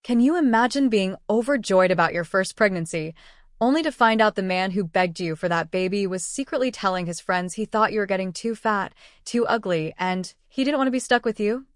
Can you imagine being overjoyed about your first pregnancy, only to find out the man who begged you for that baby was secretly telling his friends he thought you were getting too fat, too ugly, and he didn't want to be stuck with you?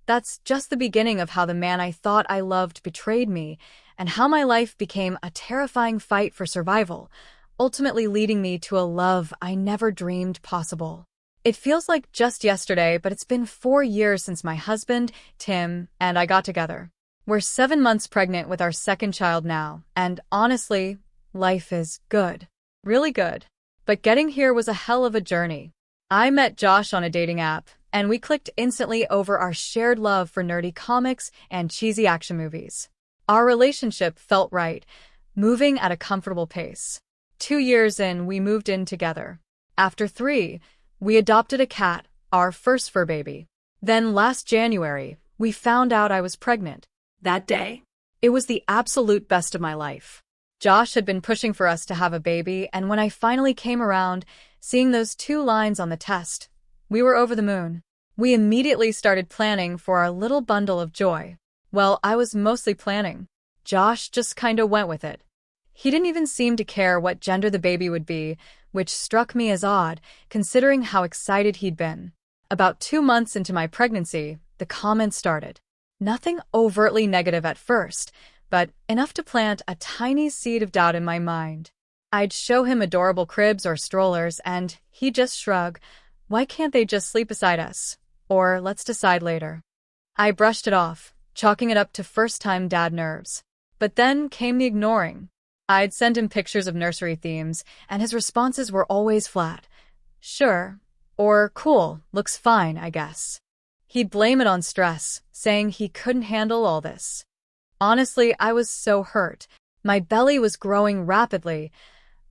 That's just the beginning of how the man I thought I loved betrayed me, and how my life became a terrifying fight for survival, ultimately leading me to a love I never dreamed possible. It feels like just yesterday, but it's been 4 years since my husband, Tim, and I got together. We're 7 months pregnant with our second child now, and honestly, life is good. Really good. But getting here was a hell of a journey. I met Josh on a dating app, and we clicked instantly over our shared love for nerdy comics and cheesy action movies. Our relationship felt right, moving at a comfortable pace. 2 years in, we moved in together. After 3, we adopted a cat, our first fur baby. Then last January, we found out I was pregnant. That day, it was the absolute best of my life. Josh had been pushing for us to have a baby, and when I finally came around, seeing those 2 lines on the test, we were over the moon. We immediately started planning for our little bundle of joy. Well, I was mostly planning. Josh just kinda went with it. He didn't even seem to care what gender the baby would be, which struck me as odd, considering how excited he'd been. About 2 months into my pregnancy, the comments started. Nothing overtly negative at first, but enough to plant a tiny seed of doubt in my mind. I'd show him adorable cribs or strollers, and he'd just shrug. Why can't they just sleep beside us? Or let's decide later. I brushed it off, chalking it up to first-time dad nerves. But then came the ignoring. I'd send him pictures of nursery themes, and his responses were always flat. Sure. Or cool, looks fine, I guess. He'd blame it on stress, saying he couldn't handle all this. Honestly, I was so hurt. My belly was growing rapidly.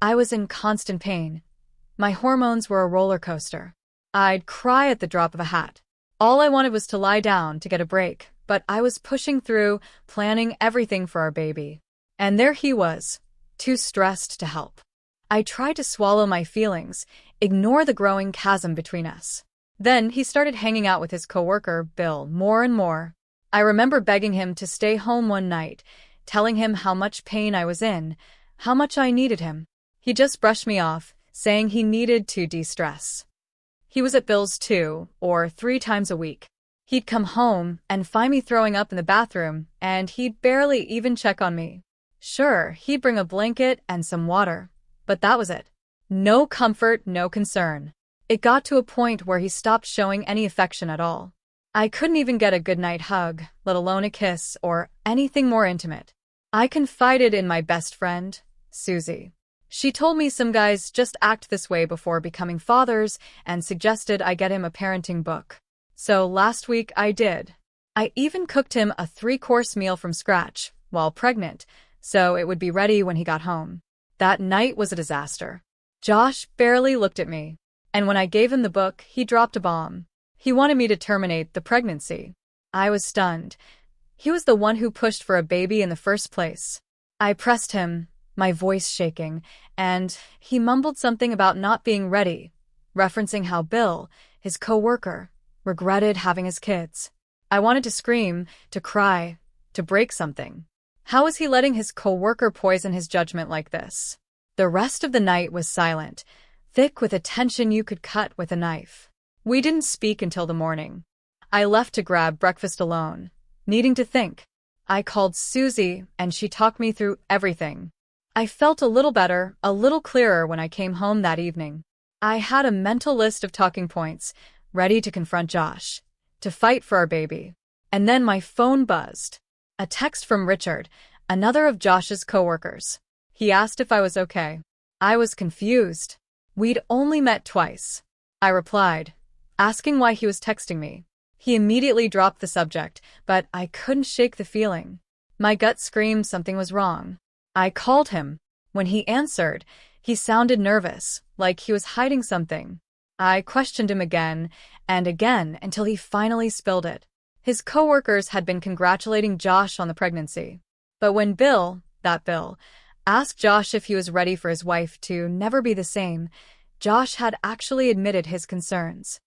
I was in constant pain. My hormones were a roller coaster. I'd cry at the drop of a hat. All I wanted was to lie down to get a break, but I was pushing through, planning everything for our baby. And there he was, too stressed to help. I tried to swallow my feelings, ignore the growing chasm between us. Then he started hanging out with his coworker, Bill, more and more. I remember begging him to stay home one night, telling him how much pain I was in, how much I needed him. He just brushed me off, saying he needed to de-stress. He was at Bill's 2 or 3 times a week. He'd come home and find me throwing up in the bathroom, and he'd barely even check on me. Sure, he'd bring a blanket and some water, but that was it. No comfort, no concern. It got to a point where he stopped showing any affection at all. I couldn't even get a goodnight hug, let alone a kiss or anything more intimate. I confided in my best friend, Susie. She told me some guys just act this way before becoming fathers and suggested I get him a parenting book. So last week I did. I even cooked him a 3-course meal from scratch while pregnant, so it would be ready when he got home. That night was a disaster. Josh barely looked at me. And when I gave him the book, he dropped a bomb. He wanted me to terminate the pregnancy. I was stunned. He was the one who pushed for a baby in the first place. I pressed him, my voice shaking, and he mumbled something about not being ready, referencing how Bill, his coworker, regretted having his kids. I wanted to scream, to cry, to break something. How was he letting his coworker poison his judgment like this? The rest of the night was silent, thick with a tension you could cut with a knife. We didn't speak until the morning. I left to grab breakfast alone, needing to think. I called Susie, and she talked me through everything. I felt a little better, a little clearer when I came home that evening. I had a mental list of talking points, ready to confront Josh, to fight for our baby. And then my phone buzzed. A text from Richard, another of Josh's coworkers. He asked if I was okay. I was confused. We'd only met twice. I replied, asking why he was texting me. He immediately dropped the subject, but I couldn't shake the feeling. My gut screamed something was wrong. I called him. When he answered, he sounded nervous, like he was hiding something. I questioned him again and again until he finally spilled it. His coworkers had been congratulating Josh on the pregnancy. But when Bill, asked Josh if he was ready for his wife to never be the same, Josh had actually admitted his concerns.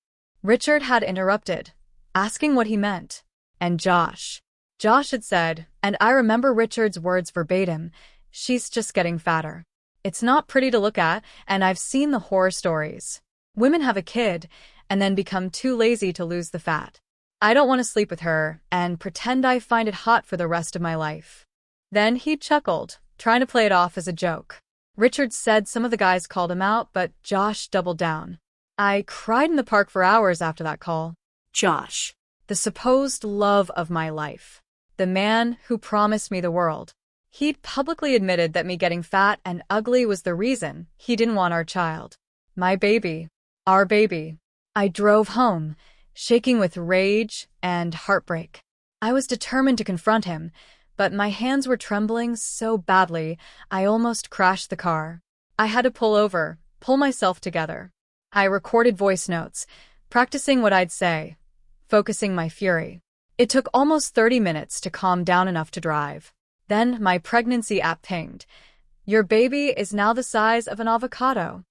Richard had interrupted, asking what he meant. And Josh Josh had said, and I remember Richard's words verbatim, "She's just getting fatter." It's not pretty to look at, and I've seen the horror stories. Women have a kid, and then become too lazy to lose the fat. I don't want to sleep with her and pretend I find it hot for the rest of my life. Then he chuckled, trying to play it off as a joke. Richard said some of the guys called him out, but Josh doubled down. I cried in the park for hours after that call. Josh, The supposed love of my life. The man who promised me the world. He'd publicly admitted that me getting fat and ugly was the reason he didn't want our child. My baby. Our baby. I drove home, shaking with rage and heartbreak. I was determined to confront him, but my hands were trembling so badly I almost crashed the car. I had to pull over, pull myself together. I recorded voice notes, practicing what I'd say, focusing my fury. It took almost 30 minutes to calm down enough to drive. Then my pregnancy app pinged. "Your baby is now the size of an avocado."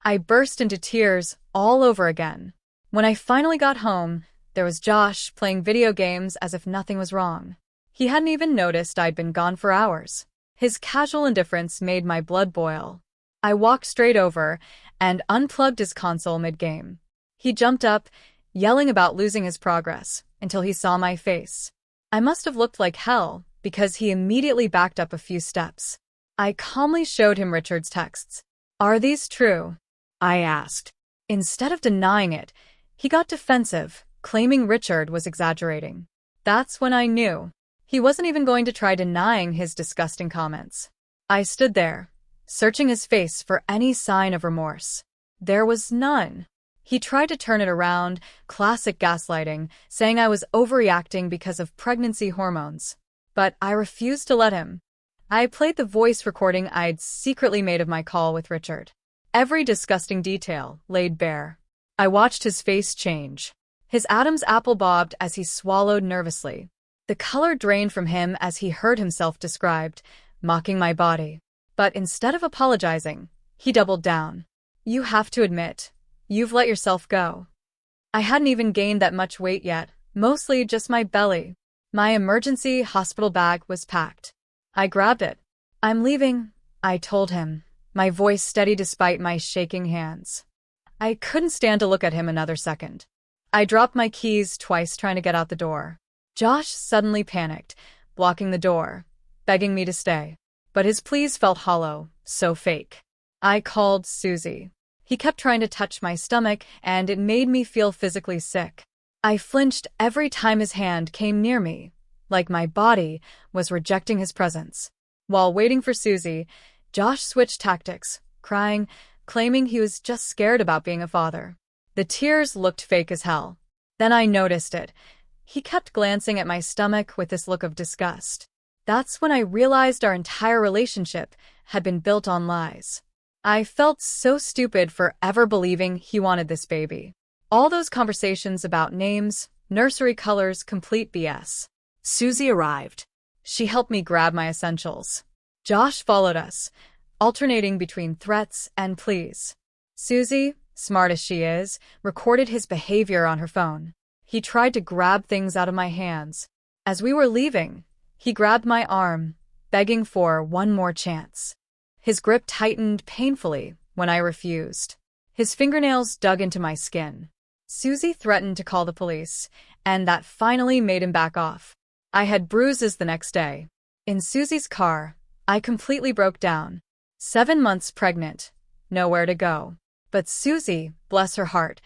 I burst into tears all over again. When I finally got home, there was Josh playing video games as if nothing was wrong. He hadn't even noticed I'd been gone for hours. His casual indifference made my blood boil. I walked straight over and unplugged his console mid-game. He jumped up, yelling about losing his progress, until he saw my face. I must have looked like hell, because he immediately backed up a few steps. I calmly showed him Richard's texts. "Are these true?" I asked. Instead of denying it, he got defensive, claiming Richard was exaggerating. That's when I knew. He wasn't even going to try denying his disgusting comments. I stood there, searching his face for any sign of remorse. There was none. He tried to turn it around, classic gaslighting, saying I was overreacting because of pregnancy hormones. But I refused to let him. I played the voice recording I'd secretly made of my call with Richard. Every disgusting detail laid bare. I watched his face change. His Adam's apple bobbed as he swallowed nervously. The color drained from him as he heard himself described, mocking my body. But instead of apologizing, he doubled down. "You have to admit, you've let yourself go." I hadn't even gained that much weight yet, mostly just my belly. My emergency hospital bag was packed. I grabbed it. "I'm leaving," I told him, my voice steady despite my shaking hands. I couldn't stand to look at him another second. I dropped my keys twice trying to get out the door. Josh suddenly panicked, blocking the door, begging me to stay. But his pleas felt hollow, so fake. I called Susie. He kept trying to touch my stomach, and it made me feel physically sick. I flinched every time his hand came near me, like my body was rejecting his presence. While waiting for Susie, Josh switched tactics, crying, claiming he was just scared about being a father. The tears looked fake as hell. Then I noticed it. He kept glancing at my stomach with this look of disgust. That's when I realized our entire relationship had been built on lies. I felt so stupid for ever believing he wanted this baby. All those conversations about names, nursery colors, complete BS. Susie arrived. She helped me grab my essentials. Josh followed us, alternating between threats and pleas. Susie, smart as she is, recorded his behavior on her phone. He tried to grab things out of my hands. As we were leaving, he grabbed my arm, begging for one more chance. His grip tightened painfully when I refused. His fingernails dug into my skin. Susie threatened to call the police, and that finally made him back off. I had bruises the next day. In Susie's car, I completely broke down. 7 months pregnant, nowhere to go. But Susie, bless her heart,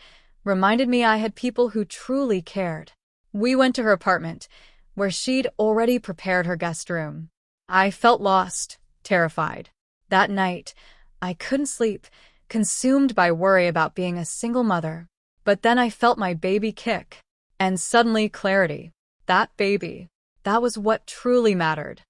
reminded me I had people who truly cared. We went to her apartment, where she'd already prepared her guest room. I felt lost, terrified. That night, I couldn't sleep, consumed by worry about being a single mother. But then I felt my baby kick. And suddenly clarity. That baby. That was what truly mattered.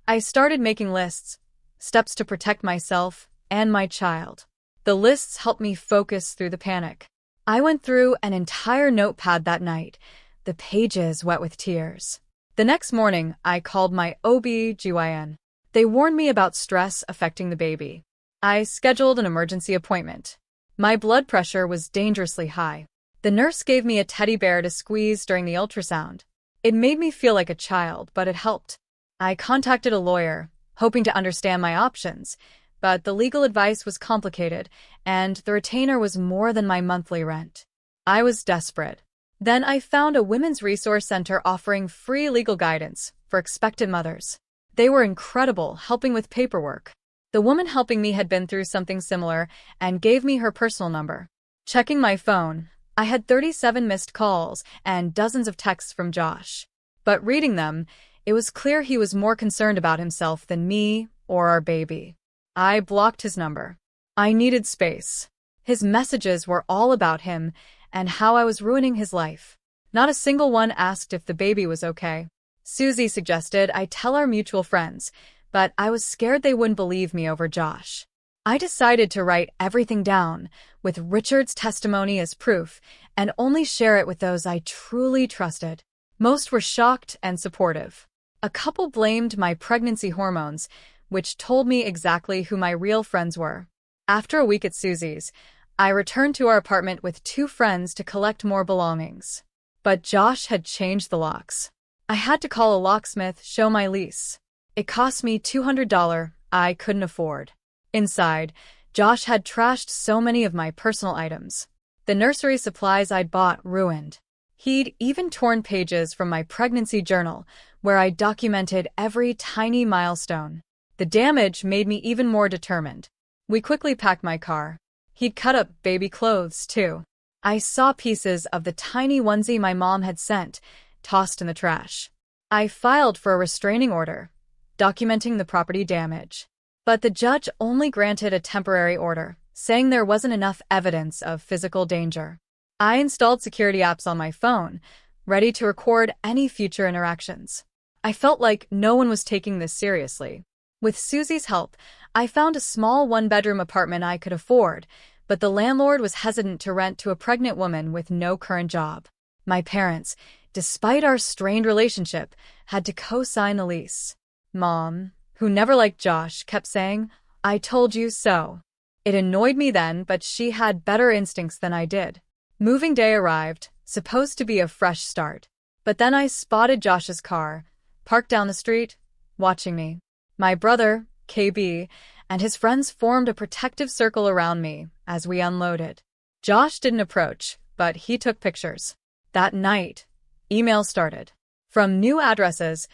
I started making lists, steps to protect myself and my child. The lists helped me focus through the panic. I went through an entire notepad that night, the pages wet with tears. The next morning, I called my OB/GYN. They warned me about stress affecting the baby. I scheduled an emergency appointment. My blood pressure was dangerously high. The nurse gave me a teddy bear to squeeze during the ultrasound. It made me feel like a child, but it helped. I contacted a lawyer, hoping to understand my options, but the legal advice was complicated, and the retainer was more than my monthly rent. I was desperate. Then I found a women's resource center offering free legal guidance for expectant mothers. They were incredible, helping with paperwork. The woman helping me had been through something similar and gave me her personal number. Checking my phone, I had 37 missed calls and dozens of texts from Josh. But reading them, it was clear he was more concerned about himself than me or our baby. I blocked his number. I needed space. His messages were all about him and how I was ruining his life. Not a single one asked if the baby was okay. Susie suggested I tell our mutual friends, but I was scared they wouldn't believe me over Josh. I decided to write everything down, with Richard's testimony as proof, and only share it with those I truly trusted. Most were shocked and supportive. A couple blamed my pregnancy hormones, which told me exactly who my real friends were. After a week at Susie's, I returned to our apartment with 2 friends to collect more belongings. But Josh had changed the locks. I had to call a locksmith, show my lease. It cost me $200 I couldn't afford. Inside, Josh had trashed so many of my personal items. The nursery supplies I'd bought ruined. He'd even torn pages from my pregnancy journal, where I documented every tiny milestone. The damage made me even more determined. We quickly packed my car. He'd cut up baby clothes, too. I saw pieces of the tiny onesie my mom had sent, tossed in the trash. I filed for a restraining order, documenting the property damage. But the judge only granted a temporary order, saying there wasn't enough evidence of physical danger. I installed security apps on my phone, ready to record any future interactions. I felt like no one was taking this seriously. With Susie's help, I found a small 1-bedroom apartment I could afford, but the landlord was hesitant to rent to a pregnant woman with no current job. My parents, despite our strained relationship, had to co-sign the lease. Mom, who never liked Josh, kept saying, "I told you so." It annoyed me then, but she had better instincts than I did. Moving day arrived, supposed to be a fresh start. But then I spotted Josh's car, parked down the street, watching me. My brother, KB, and his friends formed a protective circle around me as we unloaded. Josh didn't approach, but he took pictures. That night, emails started. From new addresses,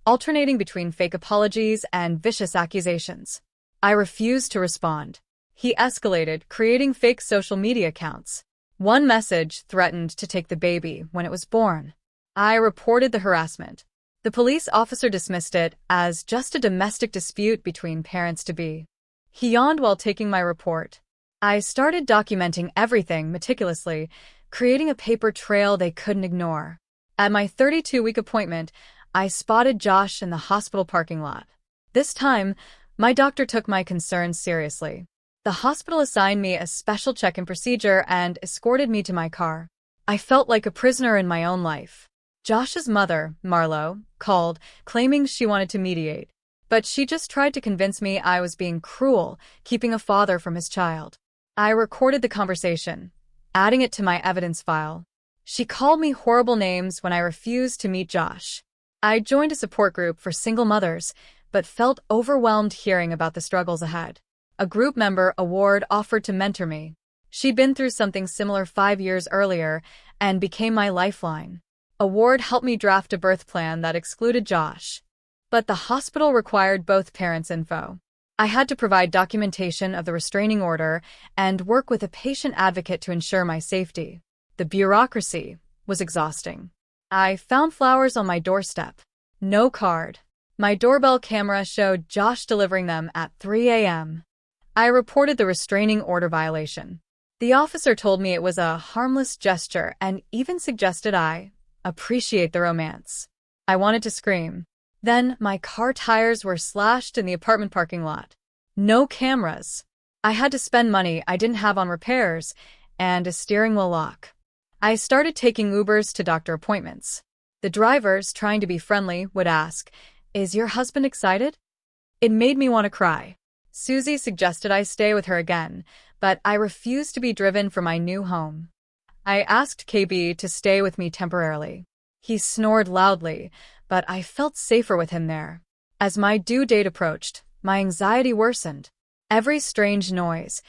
alternating between fake apologies and vicious accusations. I refused to respond. He escalated, creating fake social media accounts. One message threatened to take the baby when it was born. I reported the harassment. The police officer dismissed it as just a domestic dispute between parents-to-be. He yawned while taking my report. I started documenting everything meticulously, creating a paper trail they couldn't ignore. At my 32-week appointment, I spotted Josh in the hospital parking lot. This time, my doctor took my concerns seriously. The hospital assigned me a special check-in procedure and escorted me to my car. I felt like a prisoner in my own life. Josh's mother, Marlo, called, claiming she wanted to mediate. But she just tried to convince me I was being cruel, keeping a father from his child. I recorded the conversation, adding it to my evidence file. She called me horrible names when I refused to meet Josh. I joined a support group for single mothers, but felt overwhelmed hearing about the struggles ahead. A group member, Award, offered to mentor me. She'd been through something similar 5 years earlier and became my lifeline. Award helped me draft a birth plan that excluded Josh. But the hospital required both parents' info. I had to provide documentation of the restraining order and work with a patient advocate to ensure my safety. The bureaucracy was exhausting. I found flowers on my doorstep. No card. My doorbell camera showed Josh delivering them at 3 a.m. I reported the restraining order violation. The officer told me it was a harmless gesture and even suggested I appreciate the romance. I wanted to scream. Then my car tires were slashed in the apartment parking lot. No cameras. I had to spend money I didn't have on repairs and a steering wheel lock. I started taking Ubers to doctor appointments. The drivers, trying to be friendly, would ask, "Is your husband excited?" It made me want to cry. Susie suggested I stay with her again, but I refused to be driven from my new home. I asked KB to stay with me temporarily. He snored loudly, but I felt safer with him there. As my due date approached, my anxiety worsened. Every strange noise,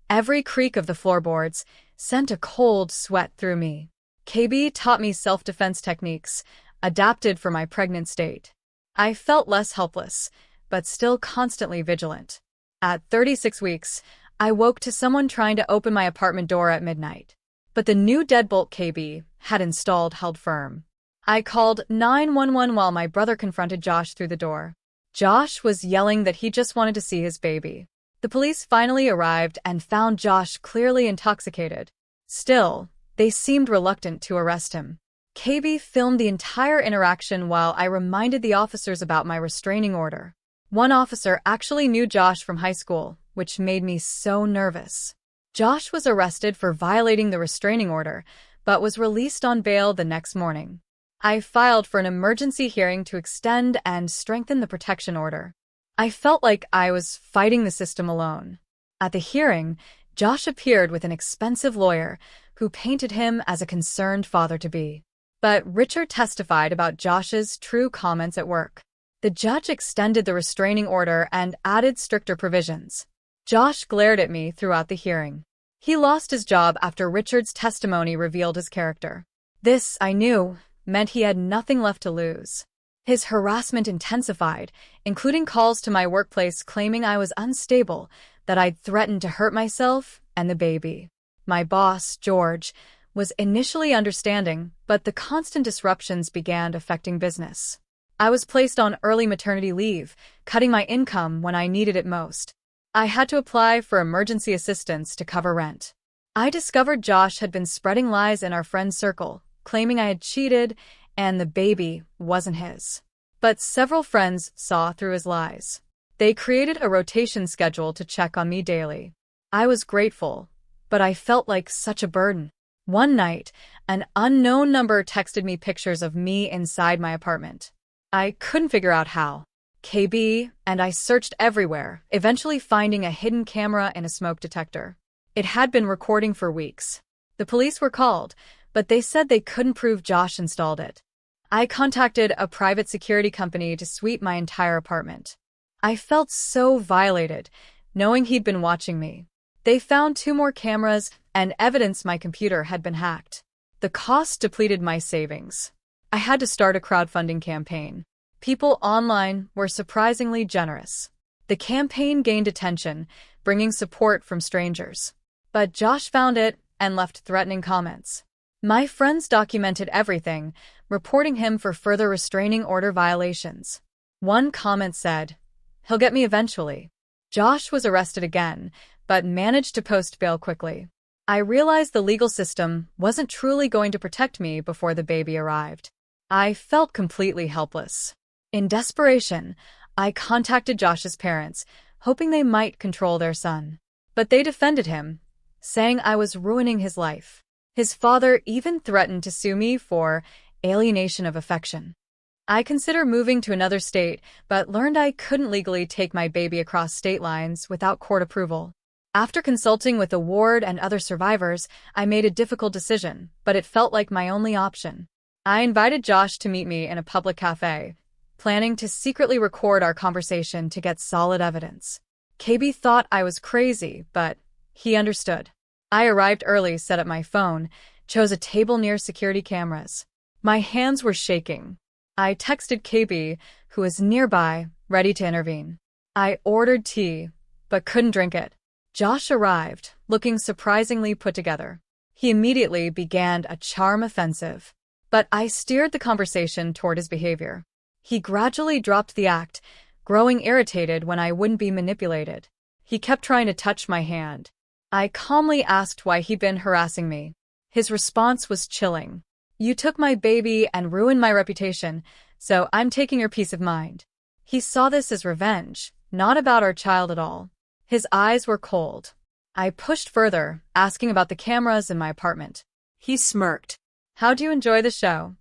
every creak of the floorboards, sent a cold sweat through me. KB taught me self-defense techniques, adapted for my pregnant state. I felt less helpless, but still constantly vigilant. At 36 weeks, I woke to someone trying to open my apartment door at midnight. But the new deadbolt KB had installed held firm. I called 911 while my brother confronted Josh through the door. Josh was yelling that he just wanted to see his baby. The police finally arrived and found Josh clearly intoxicated. Still, they seemed reluctant to arrest him. KB filmed the entire interaction while I reminded the officers about my restraining order. One officer actually knew Josh from high school, which made me so nervous. Josh was arrested for violating the restraining order, but was released on bail the next morning. I filed for an emergency hearing to extend and strengthen the protection order. I felt like I was fighting the system alone. At the hearing, Josh appeared with an expensive lawyer who painted him as a concerned father-to-be. But Richard testified about Josh's true comments at work. The judge extended the restraining order and added stricter provisions. Josh glared at me throughout the hearing. He lost his job after Richard's testimony revealed his character. This, I knew, meant he had nothing left to lose. His harassment intensified, including calls to my workplace claiming I was unstable, that I'd threatened to hurt myself and the baby. My boss, George, was initially understanding, but the constant disruptions began affecting business. I was placed on early maternity leave, cutting my income when I needed it most. I had to apply for emergency assistance to cover rent. I discovered Josh had been spreading lies in our friend circle, claiming I had cheated and the baby wasn't his. But several friends saw through his lies. They created a rotation schedule to check on me daily. I was grateful, but I felt like such a burden. One night, an unknown number texted me pictures of me inside my apartment. I couldn't figure out how. KB and I searched everywhere, eventually finding a hidden camera in a smoke detector. It had been recording for weeks. The police were called, but they said they couldn't prove Josh installed it. I contacted a private security company to sweep my entire apartment. I felt so violated, knowing he'd been watching me. They found 2 more cameras and evidence my computer had been hacked. The cost depleted my savings. I had to start a crowdfunding campaign. People online were surprisingly generous. The campaign gained attention, bringing support from strangers. But Josh found it and left threatening comments. My friends documented everything, reporting him for further restraining order violations. One comment said, "He'll get me eventually." Josh was arrested again, but managed to post bail quickly. I realized the legal system wasn't truly going to protect me before the baby arrived. I felt completely helpless. In desperation, I contacted Josh's parents, hoping they might control their son. But they defended him, saying I was ruining his life. His father even threatened to sue me for alienation of affection. I considered moving to another state, but learned I couldn't legally take my baby across state lines without court approval. After consulting with the ward and other survivors, I made a difficult decision, but it felt like my only option. I invited Josh to meet me in a public cafe, planning to secretly record our conversation to get solid evidence. KB thought I was crazy, but he understood. I arrived early, set up my phone, chose a table near security cameras. My hands were shaking. I texted KB, who was nearby, ready to intervene. I ordered tea, but couldn't drink it. Josh arrived, looking surprisingly put together. He immediately began a charm offensive, but I steered the conversation toward his behavior. He gradually dropped the act, growing irritated when I wouldn't be manipulated. He kept trying to touch my hand. I calmly asked why he'd been harassing me. His response was chilling. "You took my baby and ruined my reputation, so I'm taking your peace of mind." He saw this as revenge, not about our child at all. His eyes were cold. I pushed further, asking about the cameras in my apartment. He smirked. "How do you enjoy the show?"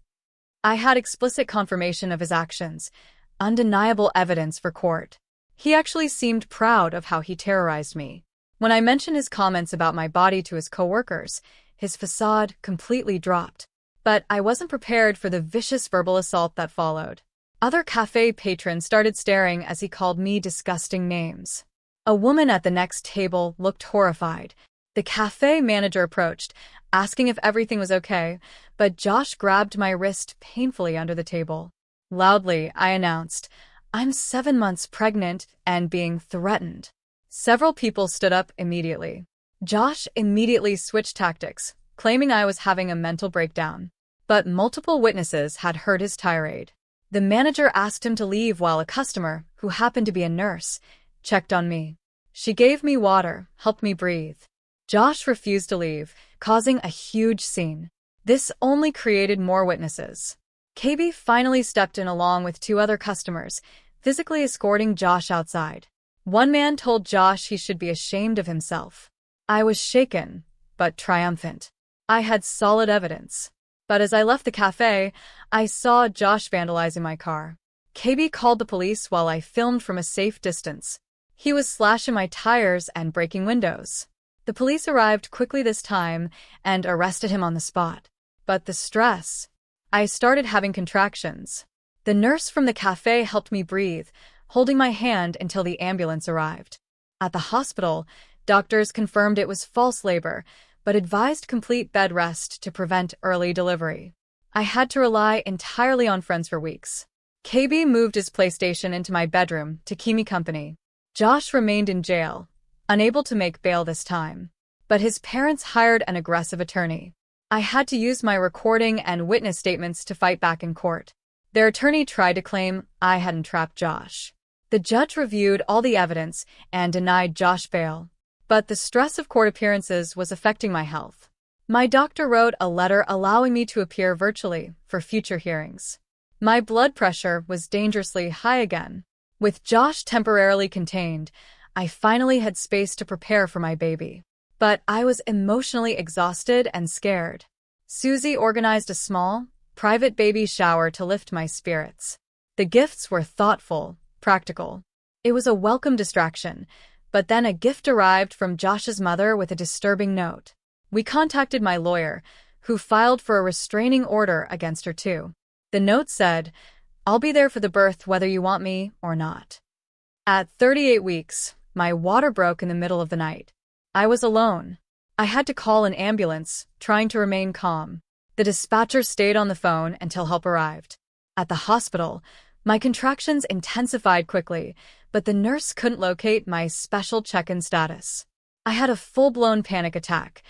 I had explicit confirmation of his actions, undeniable evidence for court. He actually seemed proud of how he terrorized me. When I mentioned his comments about my body to his coworkers, his facade completely dropped. But I wasn't prepared for the vicious verbal assault that followed. Other cafe patrons started staring as he called me disgusting names. A woman at the next table looked horrified. The cafe manager approached, asking if everything was okay, but Josh grabbed my wrist painfully under the table. Loudly, I announced, "I'm 7 months pregnant and being threatened." Several people stood up immediately. Josh immediately switched tactics, claiming I was having a mental breakdown. But multiple witnesses had heard his tirade. The manager asked him to leave while a customer, who happened to be a nurse, checked on me. She gave me water, helped me breathe. Josh refused to leave, causing a huge scene. This only created more witnesses. KB finally stepped in along with 2 other customers, physically escorting Josh outside. One man told Josh he should be ashamed of himself. I was shaken, but triumphant. I had solid evidence. But as I left the cafe, I saw Josh vandalizing my car. KB called the police while I filmed from a safe distance. He was slashing my tires and breaking windows. The police arrived quickly this time and arrested him on the spot. But the stress. I started having contractions. The nurse from the cafe helped me breathe, holding my hand until the ambulance arrived. At the hospital, doctors confirmed it was false labor, but advised complete bed rest to prevent early delivery. I had to rely entirely on friends for weeks. KB moved his PlayStation into my bedroom to keep me company. Josh remained in jail, unable to make bail this time. But his parents hired an aggressive attorney. I had to use my recording and witness statements to fight back in court. Their attorney tried to claim I hadn't trapped Josh. The judge reviewed all the evidence and denied Josh bail. But the stress of court appearances was affecting my health. My doctor wrote a letter allowing me to appear virtually for future hearings. My blood pressure was dangerously high again. With Josh temporarily contained, I finally had space to prepare for my baby. But I was emotionally exhausted and scared. Susie organized a small, private baby shower to lift my spirits. The gifts were thoughtful, practical. It was a welcome distraction. But then a gift arrived from Josh's mother with a disturbing note. We contacted my lawyer, who filed for a restraining order against her too. The note said, "I'll be there for the birth whether you want me or not." At 38 weeks, my water broke in the middle of the night. I was alone. I had to call an ambulance, trying to remain calm. The dispatcher stayed on the phone until help arrived. At the hospital, my contractions intensified quickly, but the nurse couldn't locate my special check-in status. I had a full-blown panic attack,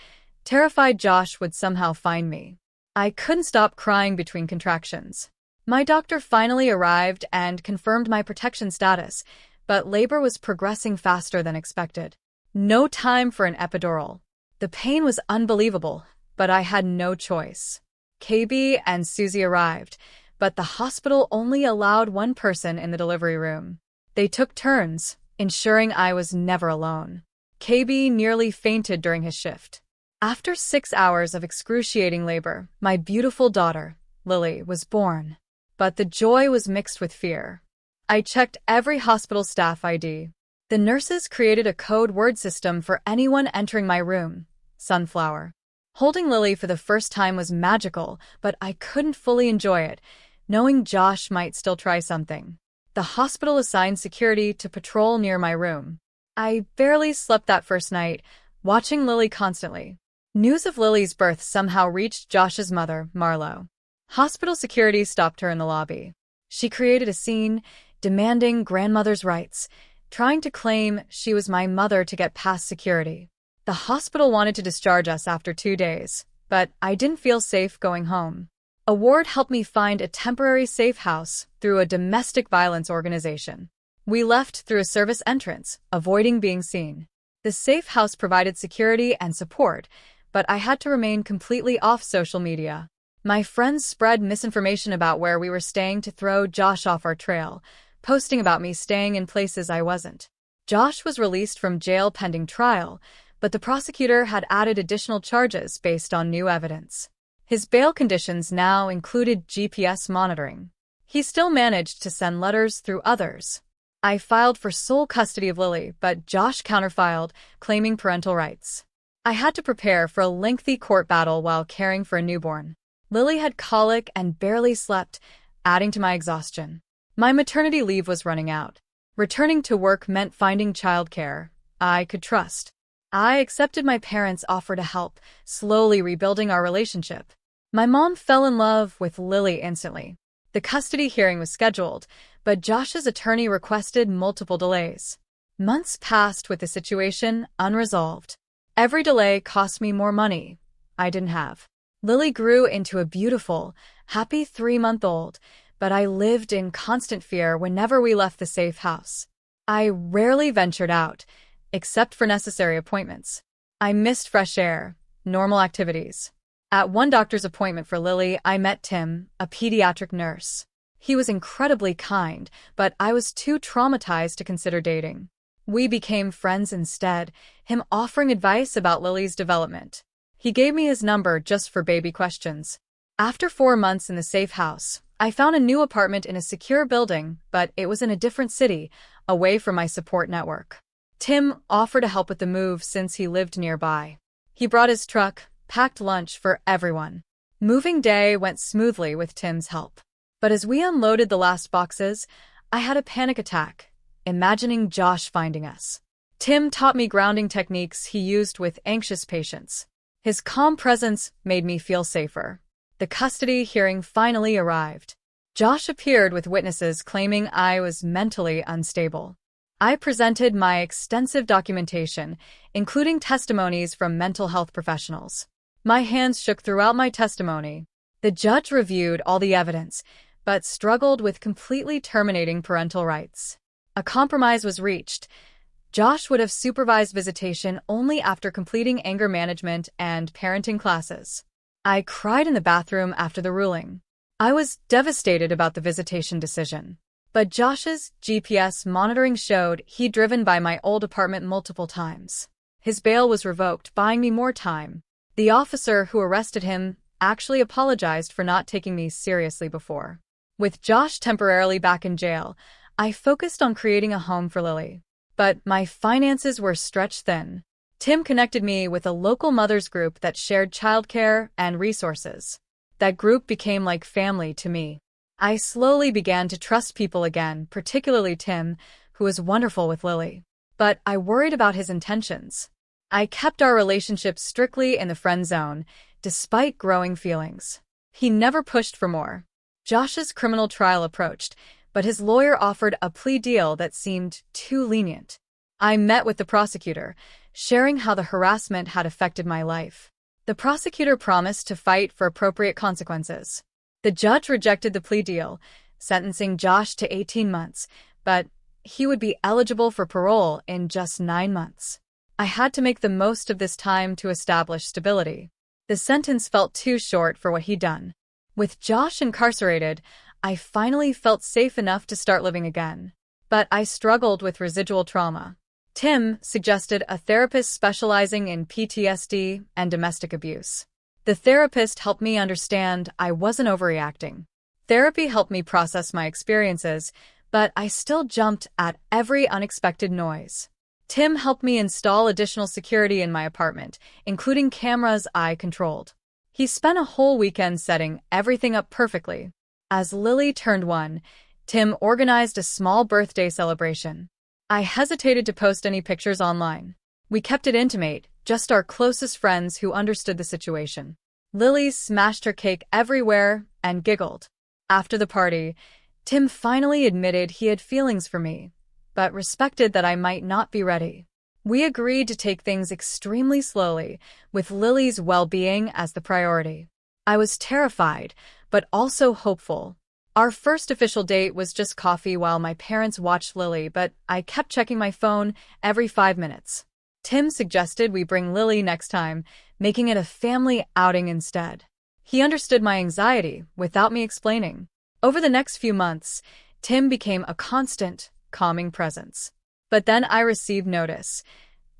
terrified Josh would somehow find me. I couldn't stop crying between contractions. My doctor finally arrived and confirmed my protection status, but labor was progressing faster than expected. No time for an epidural. The pain was unbelievable, but I had no choice. KB and Susie arrived, but the hospital only allowed one person in the delivery room. They took turns, ensuring I was never alone. KB nearly fainted during his shift. After 6 hours of excruciating labor, my beautiful daughter, Lily, was born. But the joy was mixed with fear. I checked every hospital staff ID. The nurses created a code word system for anyone entering my room. Sunflower. Holding Lily for the first time was magical, but I couldn't fully enjoy it, knowing Josh might still try something. The hospital assigned security to patrol near my room. I barely slept that first night, watching Lily constantly. News of Lily's birth somehow reached Josh's mother, Marlo. Hospital security stopped her in the lobby. She created a scene, demanding grandmother's rights, trying to claim she was my mother to get past security. The hospital wanted to discharge us after 2 days, but I didn't feel safe going home. A ward helped me find a temporary safe house through a domestic violence organization. We left through a service entrance, avoiding being seen. The safe house provided security and support, but I had to remain completely off social media. My friends spread misinformation about where we were staying to throw Josh off our trail, posting about me staying in places I wasn't. Josh was released from jail pending trial, but the prosecutor had added additional charges based on new evidence. His bail conditions now included GPS monitoring. He still managed to send letters through others. I filed for sole custody of Lily, but Josh counterfiled, claiming parental rights. I had to prepare for a lengthy court battle while caring for a newborn. Lily had colic and barely slept, adding to my exhaustion. My maternity leave was running out. Returning to work meant finding childcare I could trust. I accepted my parents' offer to help, slowly rebuilding our relationship. My mom fell in love with Lily instantly. The custody hearing was scheduled, but Josh's attorney requested multiple delays. Months passed with the situation unresolved. Every delay cost me more money I didn't have. Lily grew into a beautiful, happy 3-month-old, but I lived in constant fear whenever we left the safe house. I rarely ventured out, except for necessary appointments. I missed fresh air, normal activities. At one doctor's appointment for Lily, I met Tim, a pediatric nurse. He was incredibly kind, but I was too traumatized to consider dating. We became friends instead, him offering advice about Lily's development. He gave me his number just for baby questions. After 4 months in the safe house, I found a new apartment in a secure building, but it was in a different city, away from my support network. Tim offered to help with the move since he lived nearby. He brought his truck, packed lunch for everyone. Moving day went smoothly with Tim's help. But as we unloaded the last boxes, I had a panic attack, imagining Josh finding us. Tim taught me grounding techniques he used with anxious patients. His calm presence made me feel safer. The custody hearing finally arrived. Josh appeared with witnesses claiming I was mentally unstable. I presented my extensive documentation, including testimonies from mental health professionals. My hands shook throughout my testimony. The judge reviewed all the evidence, but struggled with completely terminating parental rights. A compromise was reached. Josh would have supervised visitation only after completing anger management and parenting classes. I cried in the bathroom after the ruling. I was devastated about the visitation decision. But Josh's GPS monitoring showed he'd driven by my old apartment multiple times. His bail was revoked, buying me more time. The officer who arrested him actually apologized for not taking me seriously before. With Josh temporarily back in jail, I focused on creating a home for Lily. But my finances were stretched thin. Tim connected me with a local mothers group that shared childcare and resources. That group became like family to me. I slowly began to trust people again, particularly Tim, who was wonderful with Lily. But I worried about his intentions. I kept our relationship strictly in the friend zone, despite growing feelings. He never pushed for more. Josh's criminal trial approached, but his lawyer offered a plea deal that seemed too lenient. I met with the prosecutor, sharing how the harassment had affected my life. The prosecutor promised to fight for appropriate consequences. The judge rejected the plea deal, sentencing Josh to 18 months, but he would be eligible for parole in just 9 months. I had to make the most of this time to establish stability. The sentence felt too short for what he'd done. With Josh incarcerated, I finally felt safe enough to start living again. But I struggled with residual trauma. Tim suggested a therapist specializing in PTSD and domestic abuse. The therapist helped me understand I wasn't overreacting. Therapy helped me process my experiences, but I still jumped at every unexpected noise. Tim helped me install additional security in my apartment, including cameras I controlled. He spent a whole weekend setting everything up perfectly. As Lily turned 1, Tim organized a small birthday celebration. I hesitated to post any pictures online. We kept it intimate, just our closest friends who understood the situation. Lily smashed her cake everywhere and giggled. After the party, Tim finally admitted he had feelings for me, but respected that I might not be ready. We agreed to take things extremely slowly, with Lily's well-being as the priority. I was terrified, but also hopeful. Our first official date was just coffee while my parents watched Lily, but I kept checking my phone every 5 minutes. Tim suggested we bring Lily next time, making it a family outing instead. He understood my anxiety without me explaining. Over the next few months, Tim became a constant, calming presence. But then I received notice.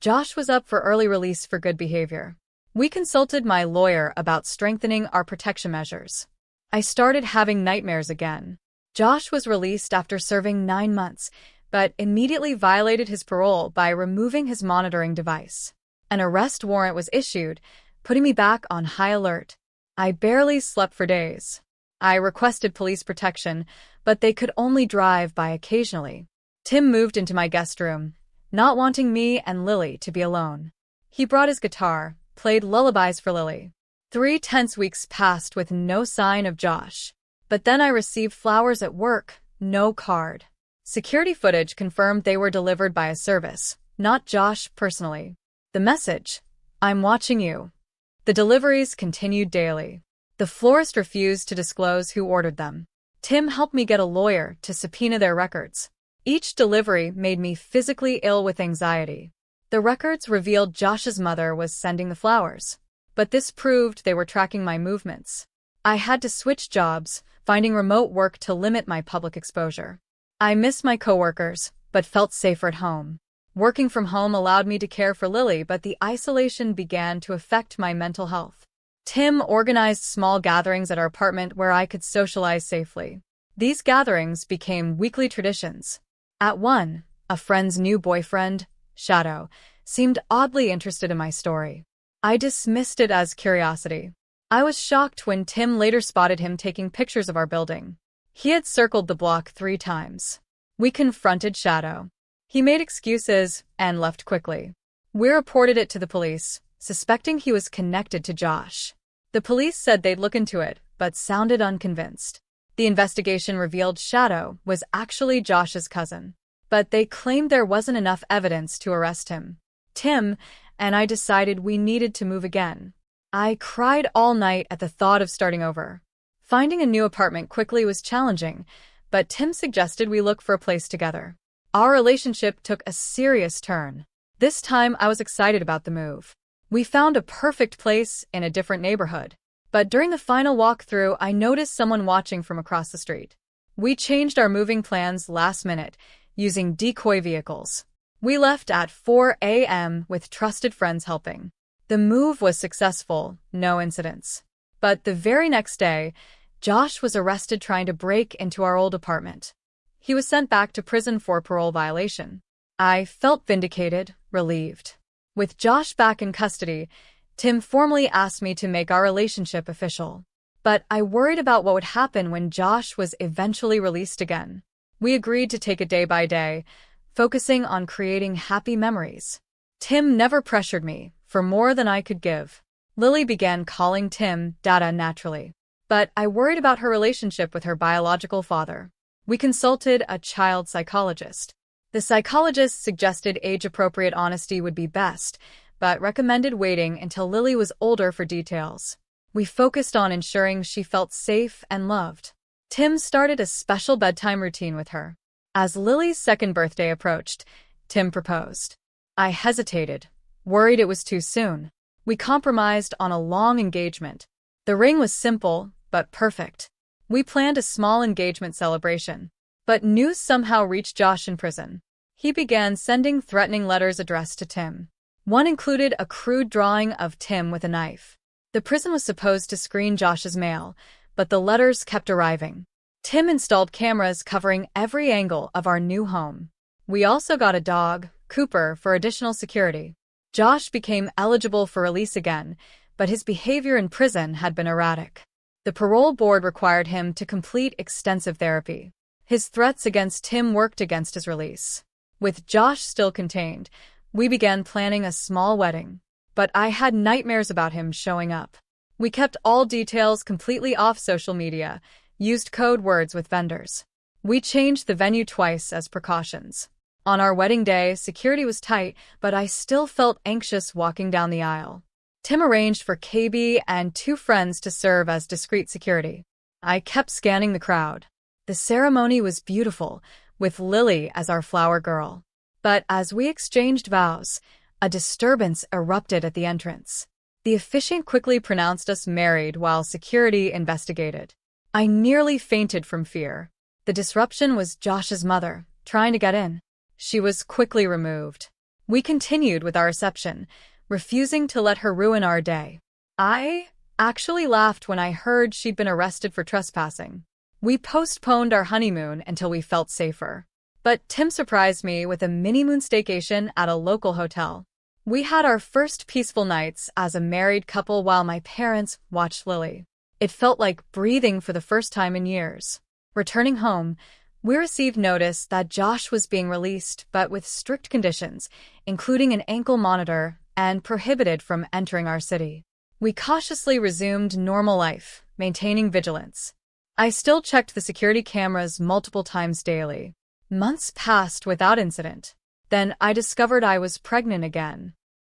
Josh was up for early release for good behavior. We consulted my lawyer about strengthening our protection measures. I started having nightmares again. Josh was released after serving 9 months, but immediately violated his parole by removing his monitoring device. An arrest warrant was issued, putting me back on high alert. I barely slept for days. I requested police protection, but they could only drive by occasionally. Tim moved into my guest room, not wanting me and Lily to be alone. He brought his guitar, played lullabies for Lily. 3 tense weeks passed with no sign of Josh. But then I received flowers at work, no card. Security footage confirmed they were delivered by a service, not Josh personally. The message: "I'm watching you." The deliveries continued daily. The florist refused to disclose who ordered them. Tim helped me get a lawyer to subpoena their records. Each delivery made me physically ill with anxiety. The records revealed Josh's mother was sending the flowers, but this proved they were tracking my movements. I had to switch jobs, finding remote work to limit my public exposure. I miss my coworkers, but felt safer at home. Working from home allowed me to care for Lily, but the isolation began to affect my mental health. Tim organized small gatherings at our apartment where I could socialize safely. These gatherings became weekly traditions. At one, a friend's new boyfriend, Shadow, seemed oddly interested in my story. I dismissed it as curiosity. I was shocked when Tim later spotted him taking pictures of our building. He had circled the block 3 times. We confronted Shadow. He made excuses and left quickly. We reported it to the police, suspecting he was connected to Josh. The police said they'd look into it, but sounded unconvinced. The investigation revealed Shadow was actually Josh's cousin, but they claimed there wasn't enough evidence to arrest him. Tim and I decided we needed to move again. I cried all night at the thought of starting over. Finding a new apartment quickly was challenging, but Tim suggested we look for a place together. Our relationship took a serious turn. This time I was excited about the move. We found a perfect place in a different neighborhood. But during the final walkthrough, I noticed someone watching from across the street. We changed our moving plans last minute, using decoy vehicles. We left at 4 a.m. with trusted friends helping. The move was successful, no incidents. But the very next day, Josh was arrested trying to break into our old apartment. He was sent back to prison for parole violation. I felt vindicated, relieved. With Josh back in custody, Tim formally asked me to make our relationship official. But I worried about what would happen when Josh was eventually released again. We agreed to take it day by day, focusing on creating happy memories. Tim never pressured me for more than I could give. Lily began calling Tim Dada naturally. But I worried about her relationship with her biological father. We consulted a child psychologist. The psychologist suggested age-appropriate honesty would be best, but recommended waiting until Lily was older for details. We focused on ensuring she felt safe and loved. Tim started a special bedtime routine with her. As Lily's 2nd birthday approached, Tim proposed. I hesitated, worried it was too soon. We compromised on a long engagement. The ring was simple, but perfect. We planned a small engagement celebration. But news somehow reached Josh in prison. He began sending threatening letters addressed to Tim. One included a crude drawing of Tim with a knife. The prison was supposed to screen Josh's mail, but the letters kept arriving. Tim installed cameras covering every angle of our new home. We also got a dog, Cooper, for additional security. Josh became eligible for release again, but his behavior in prison had been erratic. The parole board required him to complete extensive therapy. His threats against Tim worked against his release. With Josh still contained, we began planning a small wedding. But I had nightmares about him showing up. We kept all details completely off social media, used code words with vendors. We changed the venue twice as precautions. On our wedding day, security was tight, but I still felt anxious walking down the aisle. Tim arranged for KB and 2 friends to serve as discreet security. I kept scanning the crowd. The ceremony was beautiful, with Lily as our flower girl. But as we exchanged vows, a disturbance erupted at the entrance. The officiant quickly pronounced us married while security investigated. I nearly fainted from fear. The disruption was Josh's mother, trying to get in. She was quickly removed. We continued with our reception, refusing to let her ruin our day. I actually laughed when I heard she'd been arrested for trespassing. We postponed our honeymoon until we felt safer. But Tim surprised me with a mini-moon staycation at a local hotel. We had our first peaceful nights as a married couple while my parents watched Lily. It felt like breathing for the first time in years. Returning home, we received notice that Josh was being released, but with strict conditions, including an ankle monitor and prohibited from entering our city. We cautiously resumed normal life, maintaining vigilance. I still checked the security cameras multiple times daily. Months passed without incident. Then I discovered I was pregnant again.